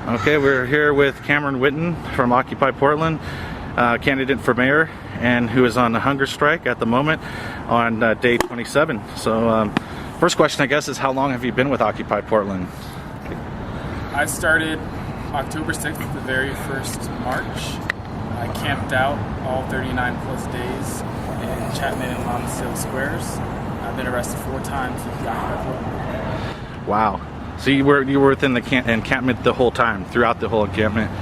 Okay, we're here with Cameron Whitten from Occupy Portland, candidate for mayor, and who is on a hunger strike at the moment on day 27. So, first question, I guess, is how long have you been with Occupy Portland? I started October 6th, the very first March. I camped out all 39 plus days in Chapman and Lonsdale Squares. I've been arrested 4 times with the Occupy Portland. Wow. So you were within the encampment the whole time, throughout the whole encampment.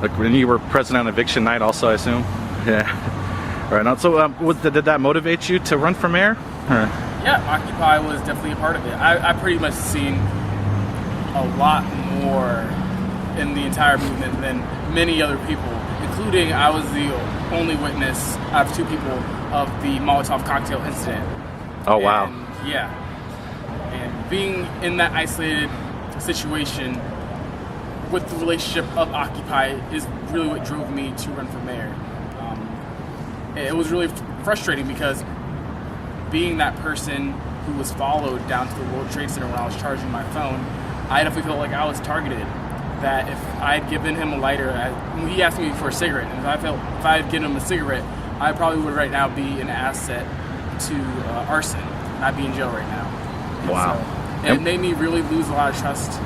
Like when you were present on eviction night, also, I assume. Yeah. Right. Now, so did that motivate you to run for mayor? Or? Yeah, Occupy was definitely a part of it. I pretty much seen a lot more in the entire movement than many other people, including I was the only witness out of 2 people of the Molotov cocktail incident. Oh, wow. And, yeah. And being in that isolated situation with the relationship of Occupy is really what drove me to run for mayor. It was really frustrating because being that person who was followed down to the World Trade Center when I was charging my phone, I definitely felt like I was targeted. That if I had given him a lighter, he asked me for a cigarette, and if I had given him a cigarette, I probably would right now be an asset to arson. I'd be in jail right now. And wow. So it made me really lose a lot of trust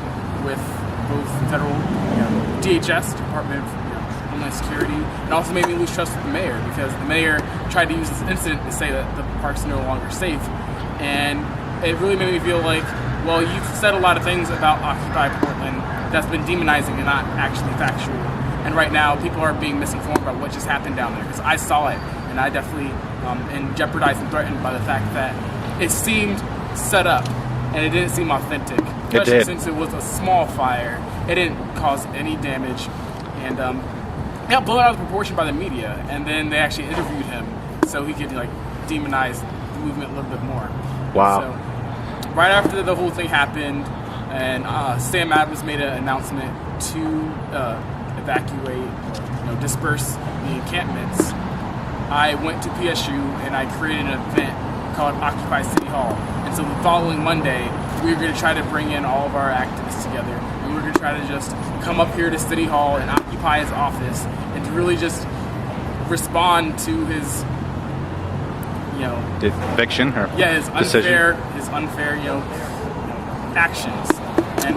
with both federal, DHS, Department of Homeland Security, and also made me lose trust with the mayor because the mayor tried to use this incident to say that the park's no longer safe, and it really made me feel like, well, you've said a lot of things about Occupy Portland that's been demonizing and not actually factual. And right now, people are being misinformed about what just happened down there because I saw it, and I definitely am jeopardized and threatened by the fact that it seemed set up and it didn't seem authentic. Especially since it was a small fire, it didn't cause any damage, and it got blown out of proportion by the media. And then they actually interviewed him so he could demonize the movement a little bit more. Wow. So right after the whole thing happened, and Sam Adams made an announcement to evacuate or disperse the encampments, I went to PSU and I created an event called Occupy City Hall. And so the following Monday, we were going to try to bring in all of our activists together, and we were going to try to just come up here to City Hall and occupy his office and to really just respond to his eviction or his decision. unfair actions. And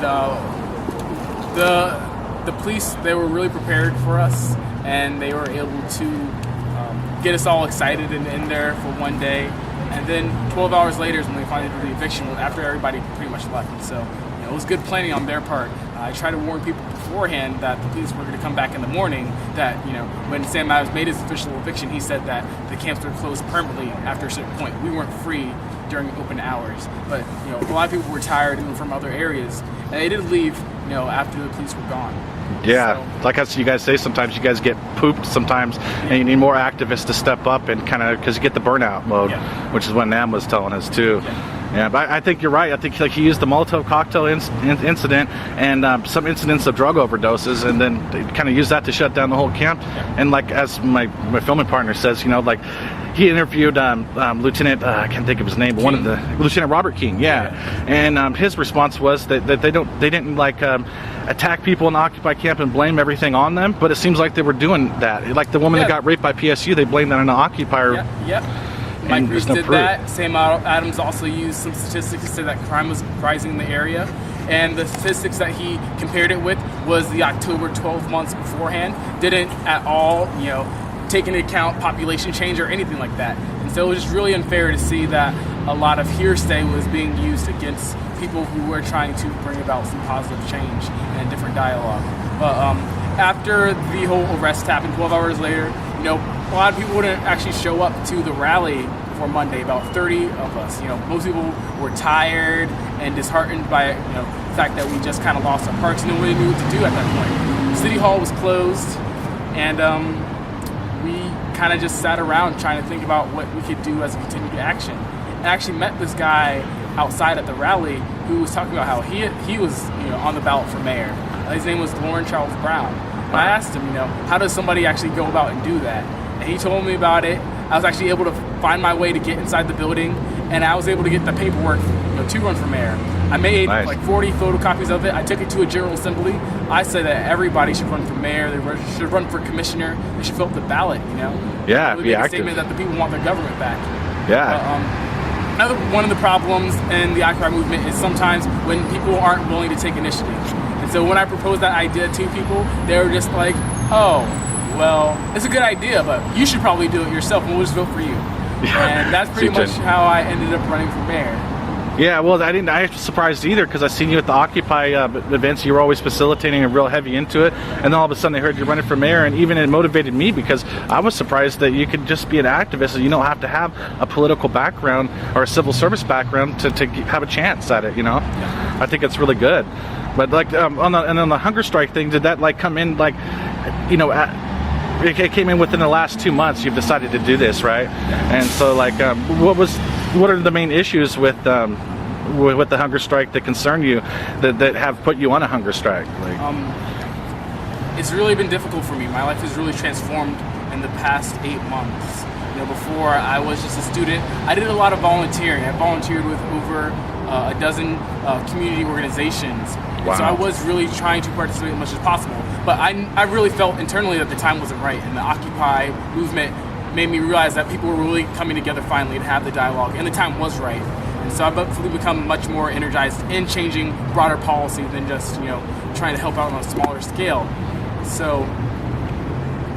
the police, they were really prepared for us, and they were able to get us all excited and in there for one day. And then 12 hours later is when they finally did the eviction, after everybody pretty much left. And so it was good planning on their part. I tried to warn people beforehand that the police were going to come back in the morning, that when Sam Adams made his official eviction, he said that the camps were closed permanently after a certain point. We weren't free during open hours, but a lot of people were tired even from other areas, and they did leave after the police were gone. Yeah, so, like as you guys say, sometimes you guys get pooped sometimes, and you need more activists to step up and kind of, because you get the burnout mode, which is what Nam was telling us too. Yeah, but I think you're right. I think he used the Molotov cocktail incident and some incidents of drug overdoses, and then they kind of used that to shut down the whole camp. And like as my filming partner says, he interviewed Lieutenant I can't think of his name, but Lieutenant Robert King. And his response was that they didn't attack people in the Occupy camp and blame everything on them, but it seems like they were doing that. Like the woman that got raped by PSU, they blamed that on the occupier. Mike Reese did that. Sam Adams also used some statistics to say that crime was rising in the area, and the statistics that he compared it with was the October 12 months beforehand. Didn't at all take into account population change or anything like that. And so it was just really unfair to see that a lot of hearsay was being used against people who were trying to bring about some positive change and different dialogue. But after the whole arrest happened, 12 hours later, a lot of people wouldn't actually show up to the rally for Monday, about 30 of us. Most people were tired and disheartened by the fact that we just kind of lost our parks and nobody knew what to do at that point. City Hall was closed, and we kind of just sat around trying to think about what we could do as a continued action. I actually met this guy outside at the rally who was talking about how he was on the ballot for mayor. His name was Lauren Charles Brown. And I asked him, how does somebody actually go about and do that? And he told me about it. I was actually able to find my way to get inside the building, and I was able to get the paperwork to run for mayor. I made like 40 photocopies of it. I took it to a General Assembly. I said that everybody should run for mayor. They should run for commissioner. They should fill up the ballot. Yeah, really be make active. a statement that the people want their government back. Yeah. Another one of the problems in the Occupy movement is sometimes when people aren't willing to take initiative. And so when I proposed that idea to people, they were just like, "Oh, well, it's a good idea, but you should probably do it yourself, and we'll just vote for you." And that's pretty much how I ended up running for mayor. Yeah, well, I was surprised either, because I seen you at the Occupy events. You were always facilitating and real heavy into it, and then all of a sudden I heard you running for mayor, and even it motivated me, because I was surprised that you could just be an activist and you don't have to have a political background or a civil service background to have a chance at it. Yeah. I think it's really good. But like on the hunger strike thing, did that like come in like, it came in within the last 2 months? You've decided to do this, right? And so like, what are the main issues with the hunger strike that concern you, that have put you on a hunger strike? Like, it's really been difficult for me. My life has really transformed in the past 8 months. Before I was just a student, I did a lot of volunteering. I volunteered with over a dozen community organizations. Wow. So I was really trying to participate as much as possible. But I really felt internally that the time wasn't right, and the Occupy movement made me realize that people were really coming together finally to have the dialogue, and the time was right. And so I've hopefully become much more energized in changing broader policy than just trying to help out on a smaller scale. So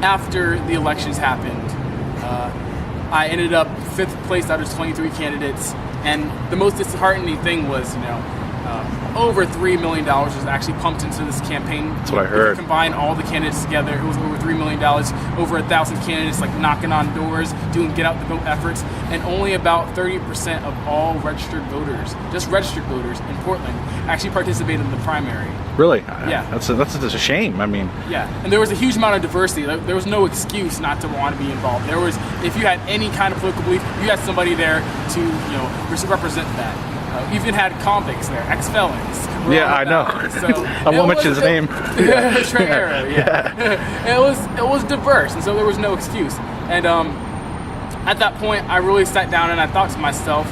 after the elections happened, I ended up 5th place out of 23 candidates, and the most disheartening thing was, over $3 million was actually pumped into this campaign. That's what I heard. If you combine all the candidates together, it was over $3 million, over 1,000 candidates like knocking on doors, doing get out the vote efforts, and only about 30% of all registered voters, just registered voters in Portland, actually participated in the primary. Really? Yeah. That's a shame. I mean. Yeah, and there was a huge amount of diversity. There was no excuse not to want to be involved. There was, if you had any kind of political belief, you had somebody there to represent that. We even had convicts there, ex-felons. Yeah, I know. So I won't mention his name. Trey Arrow, yeah. It was diverse, and so there was no excuse. And at that point, I really sat down and I thought to myself,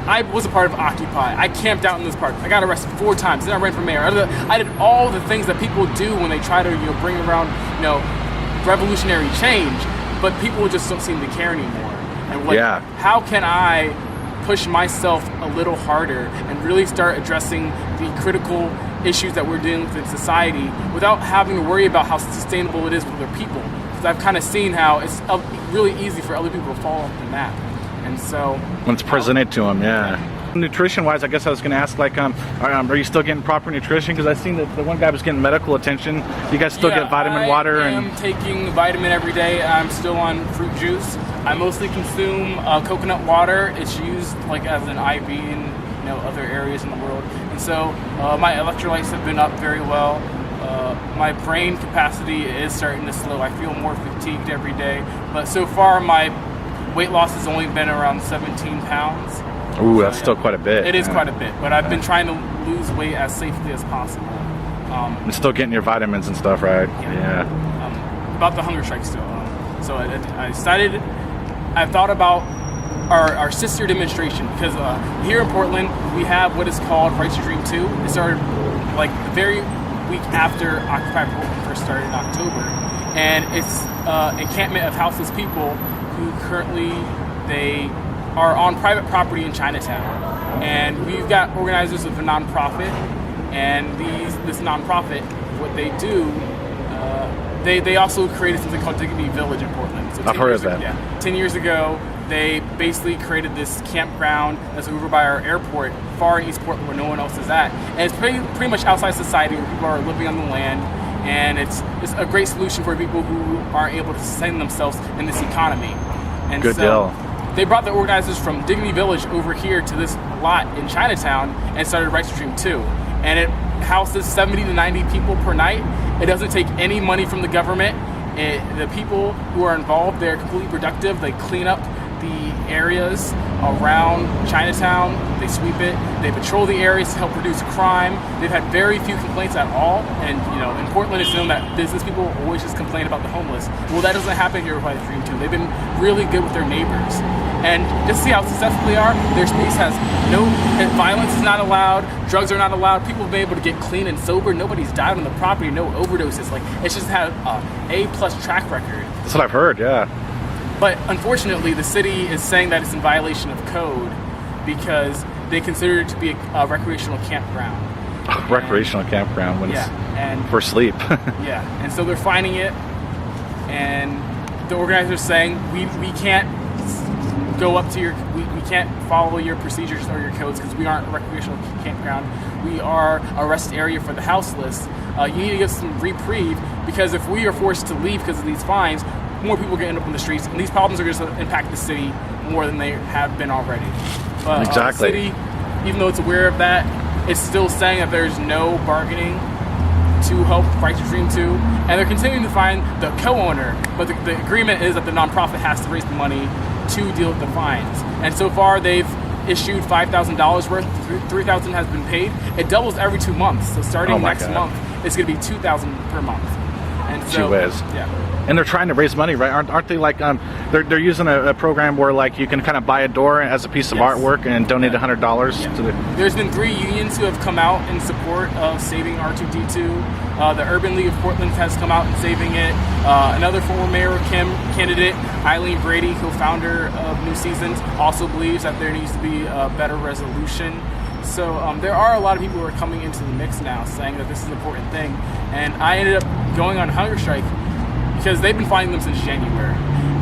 I was a part of Occupy. I camped out in this park. I got arrested 4 times. Then I ran for mayor. I did all the things that people do when they try to bring around revolutionary change, but people just don't seem to care anymore. And how can I push myself a little harder and really start addressing the critical issues that we're dealing with in society without having to worry about how sustainable it is with other people? Because I've kind of seen how it's really easy for other people to fall off the map. And so when it's presented to them, Nutrition-wise, I guess I was going to ask, like, are you still getting proper nutrition? Because I've seen that the one guy was getting medical attention. You guys still get vitamin water? I am taking vitamin every day. I'm still on fruit juice. I mostly consume coconut water. It's used like as an IV in other areas in the world. And so my electrolytes have been up very well. My brain capacity is starting to slow. I feel more fatigued every day. But so far, my weight loss has only been around 17 pounds. Ooh, that's still quite a bit. It is quite a bit, but I've been trying to lose weight as safely as possible. And still getting your vitamins and stuff, right? Yeah. About the hunger strike still. So I thought about our sister demonstration, because here in Portland, we have what is called Rights to Dream 2. It started like the very week after Occupy Portland first started in October. And it's an encampment of houseless people who currently, they are on private property in Chinatown, and we've got organizers of a nonprofit, and this nonprofit, what they do, they also created something called Dignity Village in Portland. So I've heard of that. 10 years ago, they basically created this campground that's over by our airport, far in East Portland, where no one else is at, and it's pretty much outside society, where people are living on the land, and it's a great solution for people who aren't able to sustain themselves in this economy. And Good deal. They brought the organizers from Dignity Village over here to this lot in Chinatown and started Rights to Dream 2. And it houses 70 to 90 people per night. It doesn't take any money from the government. The people who are involved, they're completely productive. They clean up the areas around Chinatown. They sweep it. They patrol the areas to help reduce crime. They've had very few complaints at all. And in Portland, it's known that business people always just complain about the homeless. Well, that doesn't happen here with Rights to Dream 2. They've been really good with their neighbors. And just see how successful they are. Their space has no violence is not allowed, drugs are not allowed. People have been able to get clean and sober. Nobody's died on the property, no overdoses. Like, it's just had A+ track record. That's what I've heard, yeah. But unfortunately, the city is saying that it's in violation of code because they consider it to be a recreational campground. Recreational campground when it's for sleep. Yeah, and so they're finding it, and the organizers saying we can't go up to we can't follow your procedures or your codes because we aren't a recreational campground. We are a rest area for the houseless. You need to give some reprieve because if we are forced to leave because of these fines, more people are going to end up in the streets, and these problems are going to impact the city more than they have been already. But exactly. The city, even though it's aware of that, it's still saying that there's no bargaining to help Righteous Dream 2, and they're continuing to find the co-owner, but the agreement is that the nonprofit has to raise the money to deal with the fines. And so far, they've issued $5,000 worth, $3,000 has been paid. It doubles every 2 months, so starting next month, it's going to be $2,000 per month. And so, and they're trying to raise money, right? Aren't they like they're using a program where like you can kind of buy a door as a piece of artwork and donate $100 to the. There's been 3 unions who have come out in support of saving R2D2. The Urban League of Portland has come out and saving it. Another former mayor candidate, Eileen Brady, co-founder of New Seasons, also believes that there needs to be a better resolution. So there are a lot of people who are coming into the mix now saying that this is an important thing. And I ended up going on hunger strike because they've been finding them since January.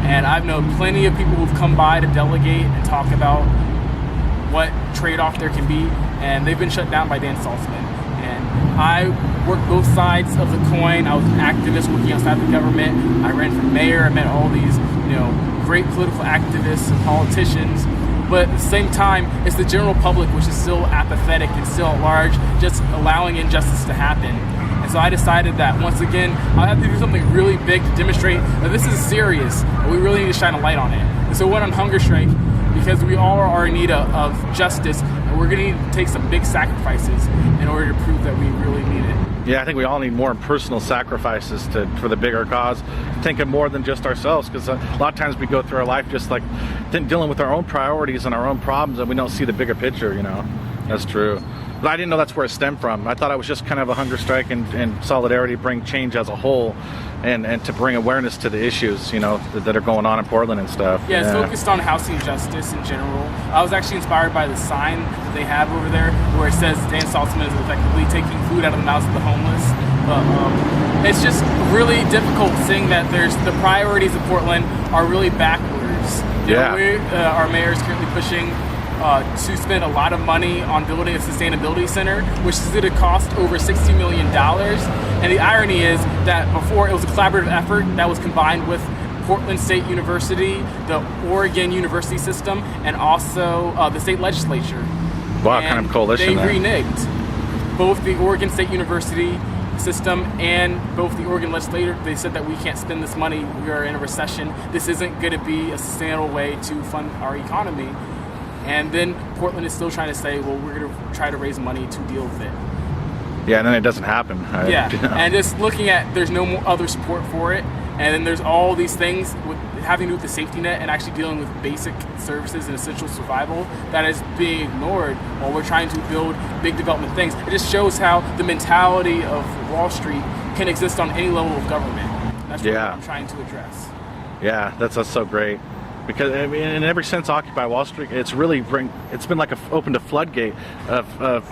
And I've known plenty of people who've come by to delegate and talk about what trade-off there can be. And they've been shut down by Dan Saltzman. And I worked both sides of the coin. I was an activist working outside the government. I ran for mayor. I met all these, great political activists and politicians. But at the same time, it's the general public which is still apathetic and still at large, just allowing injustice to happen. And so I decided that once again, I have to do something really big to demonstrate that this is serious, and we really need to shine a light on it. And so I went on hunger strike because we all are in need of justice, and we're going to need to take some big sacrifices in order to prove that we really need it. Yeah, I think we all need more personal sacrifices for the bigger cause, thinking more than just ourselves, because a lot of times we go through our life just like dealing with our own priorities and our own problems, and we don't see the bigger picture, That's true. But I didn't know that's where it stemmed from. I thought it was just kind of a hunger strike and solidarity to bring change as a whole and to bring awareness to the issues, that are going on in Portland and stuff. Yeah, it's focused on housing justice in general. I was actually inspired by the sign that they have over there where it says Dan Saltzman is effectively taking food out of the mouths of the homeless. But it's just really difficult seeing that the priorities of Portland are really backwards. Our mayor is currently pushing to spend a lot of money on building a sustainability center, which is going to cost over $60 million. And the irony is that before it was a collaborative effort that was combined with Portland State University, the Oregon University system, and also the state legislature. Wow, kind of coalition. They reneged both the Oregon State University system and both the Oregon legislature. They said that we can't spend this money. We are in a recession. This isn't going to be a sustainable way to fund our economy. And then Portland is still trying to say, well, we're going to try to raise money to deal with it. Yeah, and then it doesn't happen. And just looking at, there's no more other support for it. And then there's all these things having to do with the safety net and actually dealing with basic services and essential survival that is being ignored while we're trying to build big development things. It just shows how the mentality of Wall Street can exist on any level of government. That's what I'm trying to address. Yeah, that's so great. Because and ever since Occupy Wall Street, it's been like opened a floodgate of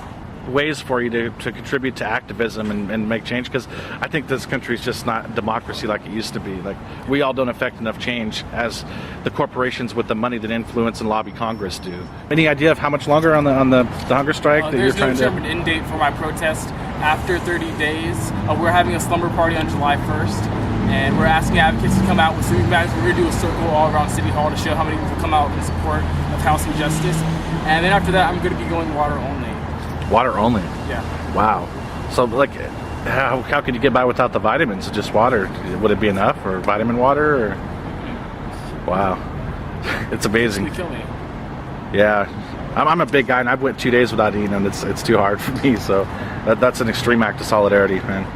ways for you to contribute to activism and make change. Because I think this country's just not democracy like it used to be. Like, we all don't affect enough change as the corporations with the money that influence and lobby Congress do. Any idea of how much longer on the hunger strike that you're trying to? There's no determined end date for my protest. After 30 days, we're having a slumber party on July 1st. And we're asking advocates to come out with sleeping bags. We're going to do a circle all around City Hall to show how many people come out in support of housing justice. And then after that, I'm going to be going water only. Water only? Yeah. Wow. So, like, how could you get by without the vitamins? Just water? Would it be enough? Or vitamin water? Or? Wow. It's amazing. It's going to kill me. Yeah. I'm a big guy, and I've went 2 days without eating, and it's too hard for me. So that's an extreme act of solidarity, man.